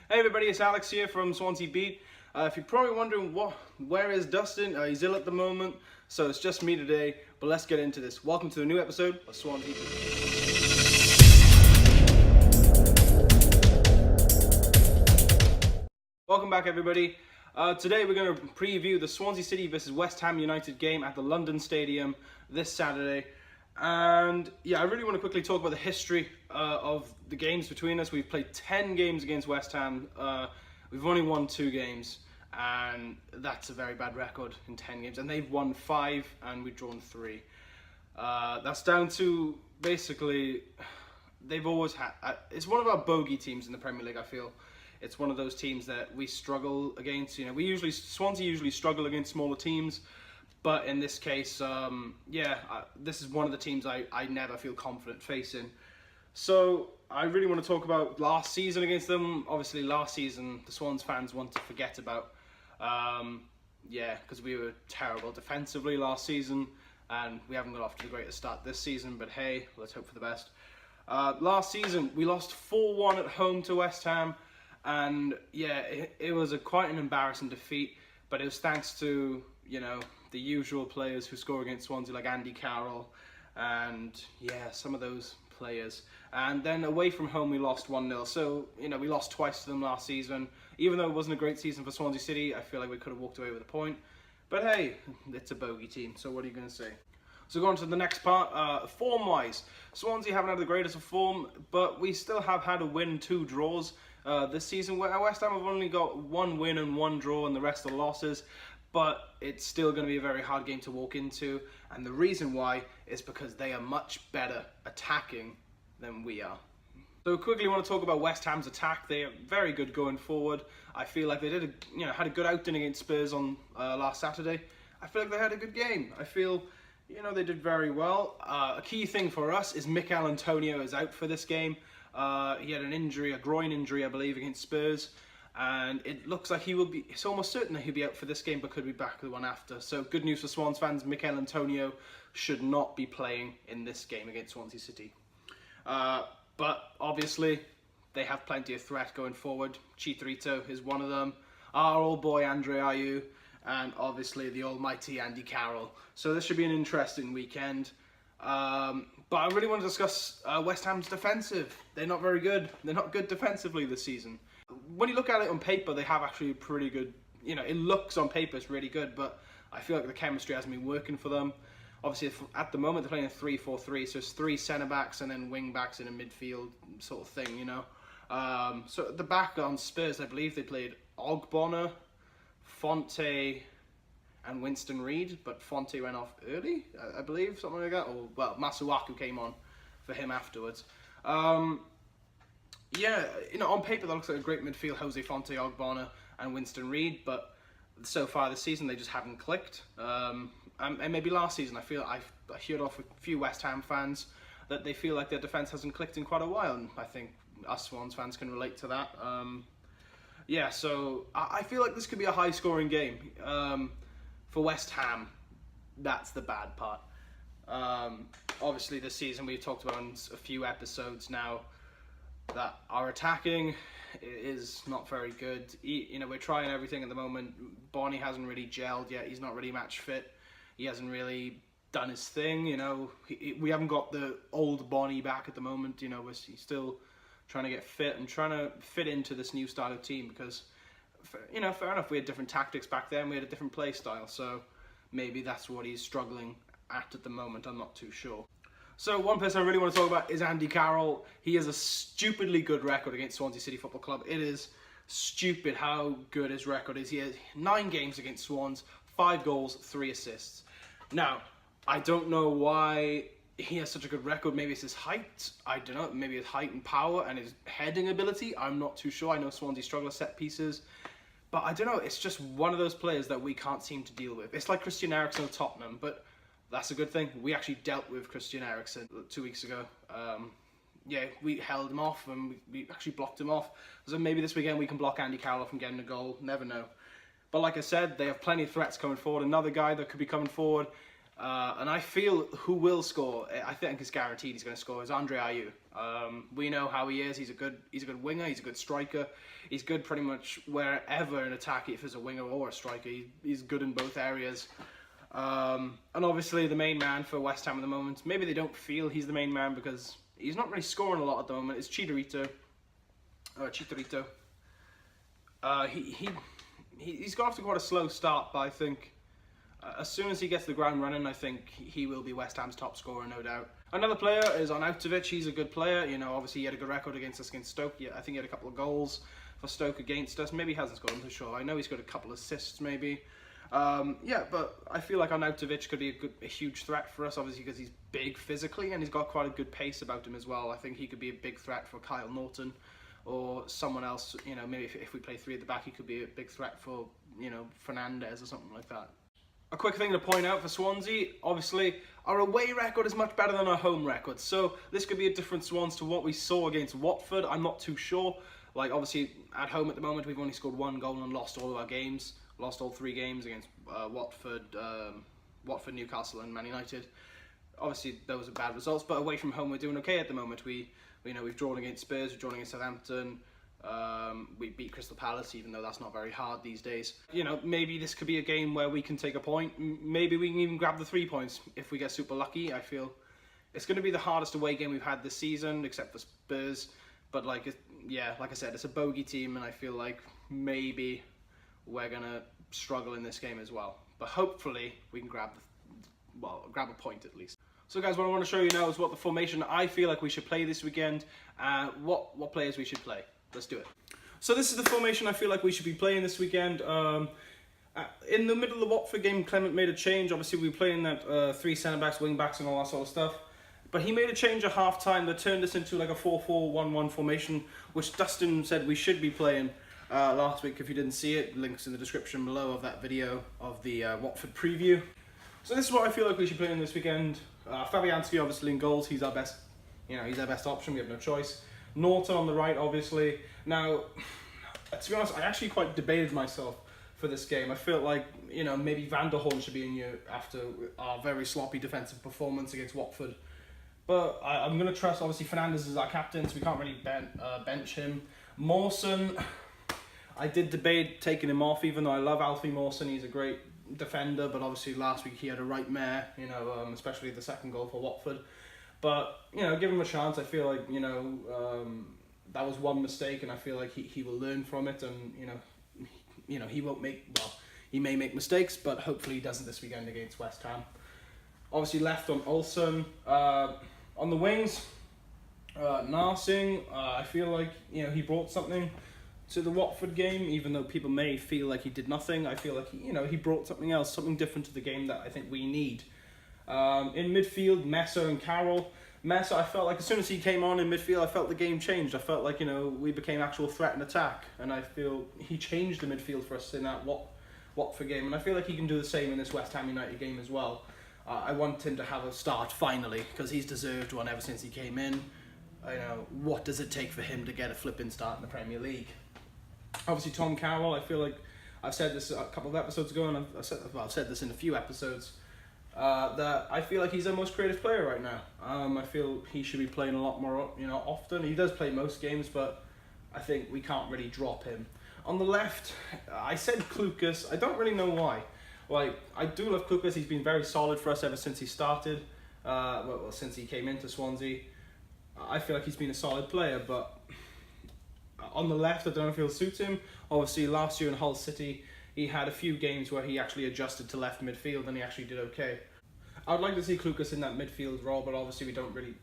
Hey everybody, it's Alex here from Swansea Beat. If you're probably wondering where is Dustin, he's ill at the moment, so it's just me today, but let's get into this. Welcome to a new episode of Swansea Beat. Welcome back everybody. Today we're going to preview the Swansea City versus West Ham United game at the London Stadium this Saturday. And yeah, I really want to quickly talk about the history of the games between us. We've played 10 games against West Ham. We've only won 2 games, and that's a very bad record in 10 games. And they've won 5, and we've drawn 3. That's down to basically they've always had. It's one of our bogey teams in the Premier League. I feel it's one of those teams that we struggle against. You know, Swansea usually struggle against smaller teams. But in this case, this is one of the teams I never feel confident facing. So I really want to talk about last season against them. Obviously, last season, the Swans fans want to forget about. Because we were terrible defensively last season, and we haven't got off to the greatest start this season. But hey, let's hope for the best. Last season, we lost 4-1 at home to West Ham, and yeah, it was quite an embarrassing defeat. But it was thanks to, you know, the usual players who score against Swansea, like Andy Carroll, and yeah, some of those players. And then away from home, we lost 1-0. So, you know, we lost twice to them last season. Even though it wasn't a great season for Swansea City, I feel like we could have walked away with a point. But hey, it's a bogey team, so what are you going to say? So going on to the next part, form-wise, Swansea haven't had the greatest of form, but we still have had a win, 2 draws this season. West Ham have only got 1 win and 1 draw, and the rest are losses. But it's still going to be a very hard game to walk into, and the reason why is because they are much better attacking than we are. So quickly, I want to talk about West Ham's attack. They are very good going forward. I feel like they had a good outing against Spurs on last Saturday. I feel like they had a good game. I feel, you know, they did very well. A key thing for us is Mikel Antonio is out for this game. He had an injury, a groin injury, I believe, against Spurs. And it looks like it's almost certain that he'll be out for this game, but could be back the one after. So good news for Swans fans, Mikel Antonio should not be playing in this game against Swansea City. But obviously, they have plenty of threat going forward. Chicharito is one of them. Our old boy Andre Ayew, and obviously the almighty Andy Carroll. So this should be an interesting weekend. But I really want to discuss West Ham's defensive. They're not very good. They're not good defensively this season. When you look at it on paper, they have actually pretty good, you know, it looks on paper it's really good, but I feel like the chemistry hasn't been working for them. Obviously, at the moment, they're playing a 3-4-3, so it's 3 centre-backs and then wing-backs in a midfield sort of thing, you know. So at the back on Spurs, I believe they played Ogbonna, Fonte, and Winston Reid, but Fonte went off early, I believe, something like that. Or, well, Masuaku came on for him afterwards. Yeah, you know, on paper that looks like a great midfield, Jose Fonte, Ogbonna, and Winston Reid, but so far this season they just haven't clicked. And maybe last season, I heard off a few West Ham fans that they feel like their defence hasn't clicked in quite a while, and I think us Swans fans can relate to that. Yeah, so I feel like this could be a high-scoring game. For West Ham, that's the bad part. Obviously this season we've talked about in a few episodes now that our attacking is not very good. You know, we're trying everything at the moment. Bonnie hasn't really gelled yet. He's not really match fit. He hasn't really done his thing, you know. We haven't got the old Bonnie back at the moment, you know. He's still trying to get fit and trying to fit into this new style of team because, you know, fair enough, we had different tactics back then. We had a different play style, so maybe that's what he's struggling at the moment. I'm not too sure. So one person I really want to talk about is Andy Carroll. He has a stupidly good record against Swansea City Football Club. It is stupid how good his record is. He has 9 games against Swans, 5 goals, 3 assists. Now, I don't know why he has such a good record. Maybe it's his height. I don't know. Maybe his height and power and his heading ability. I'm not too sure. I know Swansea struggle at set pieces. But I don't know. It's just one of those players that we can't seem to deal with. It's like Christian Eriksen of Tottenham, but that's a good thing. We actually dealt with Christian Eriksen 2 weeks ago. Yeah, we held him off and we actually blocked him off. So maybe this weekend we can block Andy Carroll from getting a goal. Never know. But like I said, they have plenty of threats coming forward. Another guy that could be coming forward, and I feel who will score, I think it's guaranteed he's going to score, is Andre Ayew. We know how he is. He's a good winger. He's a good striker. He's good pretty much wherever in attack, if it's a winger or a striker. He's good in both areas. And obviously the main man for West Ham at the moment. Maybe they don't feel he's the main man because he's not really scoring a lot at the moment. It's Chicharito. He's got off to quite a slow start, but I think as soon as he gets the ground running, I think he will be West Ham's top scorer, no doubt. Another player is Arnautovic. He's a good player. You know, obviously he had a good record against us against Stoke. Yeah, I think he had a couple of goals for Stoke against us. Maybe he hasn't scored, I'm not sure. I know he's got a couple of assists, maybe. Yeah, but I feel like Arnautovic could be a huge threat for us, obviously, because he's big physically and he's got quite a good pace about him as well. I think he could be a big threat for Kyle Norton or someone else. You know, maybe if we play three at the back, he could be a big threat for, you know, Fernandez or something like that. A quick thing to point out for Swansea, obviously, our away record is much better than our home record. So this could be a different Swans to what we saw against Watford. I'm not too sure. Like, obviously, at home at the moment, we've only scored one goal and lost all of our games. Lost all 3 games against Watford, Newcastle, and Man United. Obviously, those are bad results, but away from home, we're doing okay at the moment. We've drawn against Spurs, we've drawn against Southampton. We beat Crystal Palace, even though that's not very hard these days. You know, maybe this could be a game where we can take a point. Maybe we can even grab the 3 points if we get super lucky. I feel it's going to be the hardest away game we've had this season, except for Spurs. But like I said, it's a bogey team, and I feel like maybe we're gonna struggle in this game as well. But hopefully we can grab a point at least. So guys, what I want to show you now is what the formation I feel like we should play this weekend. What players we should play. Let's do it. So this is the formation I feel like we should be playing this weekend. In the middle of the Watford game, Clement made a change. Obviously, we were playing that 3 centre-backs, wing-backs and all that sort of stuff. But he made a change at half-time that turned us into like a 4-4-1-1 formation, which Dustin said we should be playing last week. If you didn't see it, links in the description below of that video of the Watford preview. So this is what I feel like we should play in this weekend. Fabianski obviously in goals. He's our best, he's our best option. We have no choice. Norton on the right, obviously. Now, to be honest, I actually quite debated myself for this game. I felt like, maybe Van der Horn should be in here after our very sloppy defensive performance against Watford. But I'm going to trust, obviously, Fernandez is our captain, so we can't really bench him. Mawson, I did debate taking him off, even though I love Alfie Mawson. He's a great defender, but obviously last week he had a right mare, especially the second goal for Watford. But, give him a chance. I feel like, that was one mistake, and I feel like he will learn from it, and, he won't he may make mistakes, but hopefully he doesn't this weekend against West Ham. Obviously left on Olsen. On the wings, Narsing, I feel like, he brought something to the Watford game, even though people may feel like he did nothing. I feel like, he brought something else, something different to the game that I think we need. In midfield, Messer and Carroll. Messer, I felt like as soon as he came on in midfield, I felt the game changed. I felt like, we became actual threat and attack, and I feel he changed the midfield for us in that Watford game, and I feel like he can do the same in this West Ham United game as well. I want him to have a start finally, because he's deserved one ever since he came in. What does it take for him to get a flipping start in the Premier League? Obviously, Tom Carroll, I feel like I've said this a couple of episodes ago, and I've said this in a few episodes, that I feel like he's our most creative player right now. I feel he should be playing a lot more, often. He does play most games, but I think we can't really drop him. On the left, I said Klukas. I don't really know why. Like, I do love Klukas. He's been very solid for us ever since he started. Since he came into Swansea. I feel like he's been a solid player, but on the left, I don't know if he'll suit him. Obviously, last year in Hull City, he had a few games where he actually adjusted to left midfield and he actually did okay. I would like to see Klukas in that midfield role, but obviously we don't really,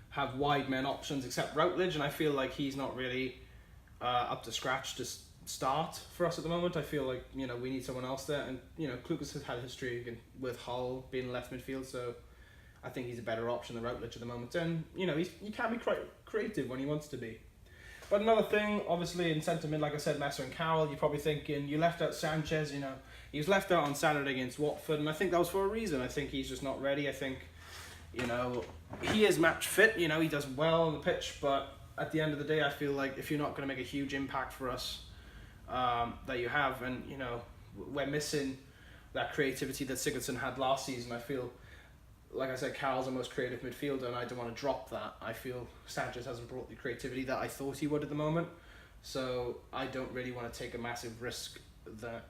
have wide men options except Routledge, and I feel like he's not really up to scratch to start for us at the moment. I feel like, we need someone else there, and, Klukas has had a history with Hull being left midfield, so I think he's a better option than Routledge at the moment, and, he can be quite creative when he wants to be. But another thing, obviously, in centre mid, like I said, Messer and Carroll, you're probably thinking, you left out Sanchez, he was left out on Saturday against Watford, and I think that was for a reason. I think he's just not ready. I think, he is match fit, he does well on the pitch, but at the end of the day, I feel like if you're not going to make a huge impact for us, that you have, and, we're missing that creativity that Sigurdsson had last season. I feel like I said, Carroll's the most creative midfielder, and I don't want to drop that. I feel Sanchez hasn't brought the creativity that I thought he would at the moment, so I don't really want to take a massive risk. That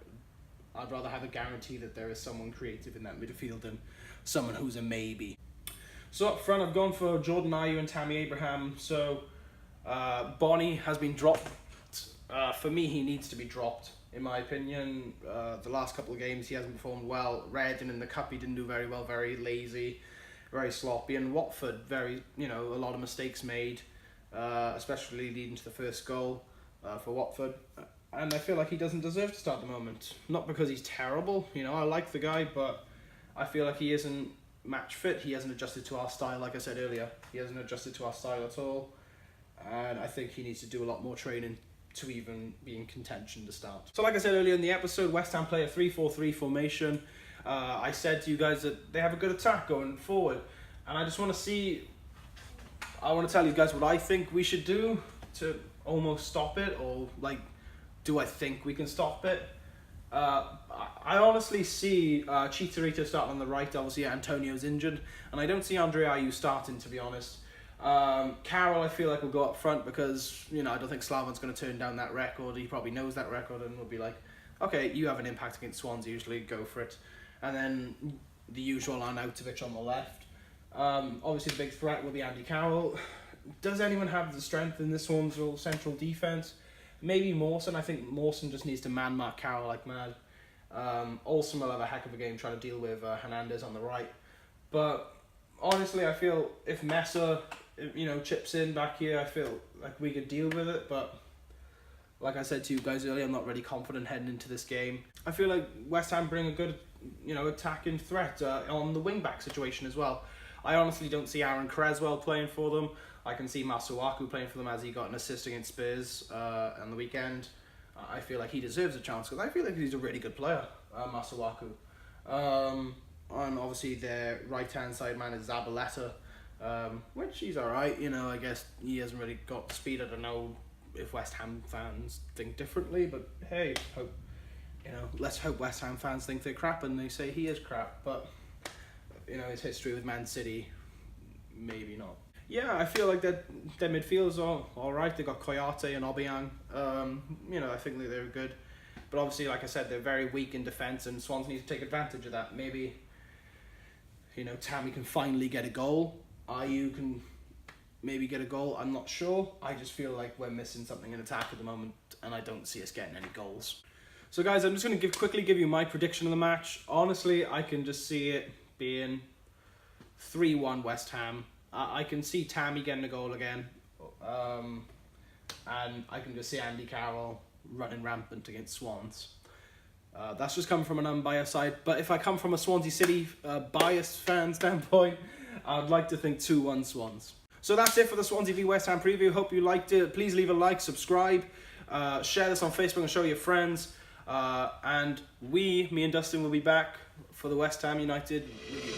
I'd rather have a guarantee that there is someone creative in that midfield than someone who's a maybe. So up front, I've gone for Jordan Ayew and Tammy Abraham. So Bonnie has been dropped. For me, he needs to be dropped, in my opinion. The last couple of games, he hasn't performed well. Reading in the Cup, he didn't do very well, very lazy, very sloppy. And Watford, a lot of mistakes made, especially leading to the first goal for Watford. And I feel like he doesn't deserve to start at the moment. Not because he's terrible, I like the guy, but I feel like he isn't match fit. He hasn't adjusted to our style, like I said earlier. He hasn't adjusted to our style at all. And I think he needs to do a lot more training to even be in contention to start. So like I said earlier in the episode, West Ham play a 3-4-3 formation. I said to you guys that they have a good attack going forward. And I just want to tell you guys what I think we should do to almost stop it, or do I think we can stop it? I honestly see Chicharito starting on the right. Obviously, Antonio's injured, and I don't see Andre Ayew starting, to be honest. Carroll, I feel like will go up front because I don't think Slaven's going to turn down that record. He probably knows that record and will be like, okay, you have an impact against Swansea, usually go for it. And then the usual Arnautovic on the left. Obviously, the big threat will be Andy Carroll. Does anyone have the strength in this Swansea central defence? Maybe Mawson. I think Mawson just needs to man-mark Carroll like mad. Olsen will have a heck of a game trying to deal with Hernandez on the right. But honestly, I feel if Messer, chips in back here, I feel like we could deal with it. But like I said to you guys earlier, I'm not really confident heading into this game. I feel like West Ham bring a good, attacking threat on the wing-back situation as well. I honestly don't see Aaron Creswell playing for them. I can see Masuaku playing for them as he got an assist against Spurs on the weekend. I feel like he deserves a chance because I feel like he's a really good player, Masuaku. And obviously their right-hand side man is Zabaleta, which he's alright. I guess he hasn't really got the speed. I don't know if West Ham fans think differently, but hey, let's hope West Ham fans think they're crap and they say he is crap. But his history with Man City, maybe not. Yeah, I feel like their midfielders are alright. They got Koyate and Obiang. I think that they're good. But obviously, like I said, they're very weak in defence, and Swans need to take advantage of that. Maybe, Tammy can finally get a goal. Ayew can maybe get a goal. I'm not sure. I just feel like we're missing something in attack at the moment, and I don't see us getting any goals. So guys, I'm just going to quickly give you my prediction of the match. Honestly, I can just see it being 3-1 West Ham. I can see Tammy getting a goal again, and I can just see Andy Carroll running rampant against Swans. That's just coming from an unbiased side, but if I come from a Swansea City biased fan standpoint, I'd like to think 2-1 Swans. So that's it for the Swansea v West Ham preview. Hope you liked it. Please leave a like, subscribe, share this on Facebook and show your friends. And me and Dustin will be back for the West Ham United review.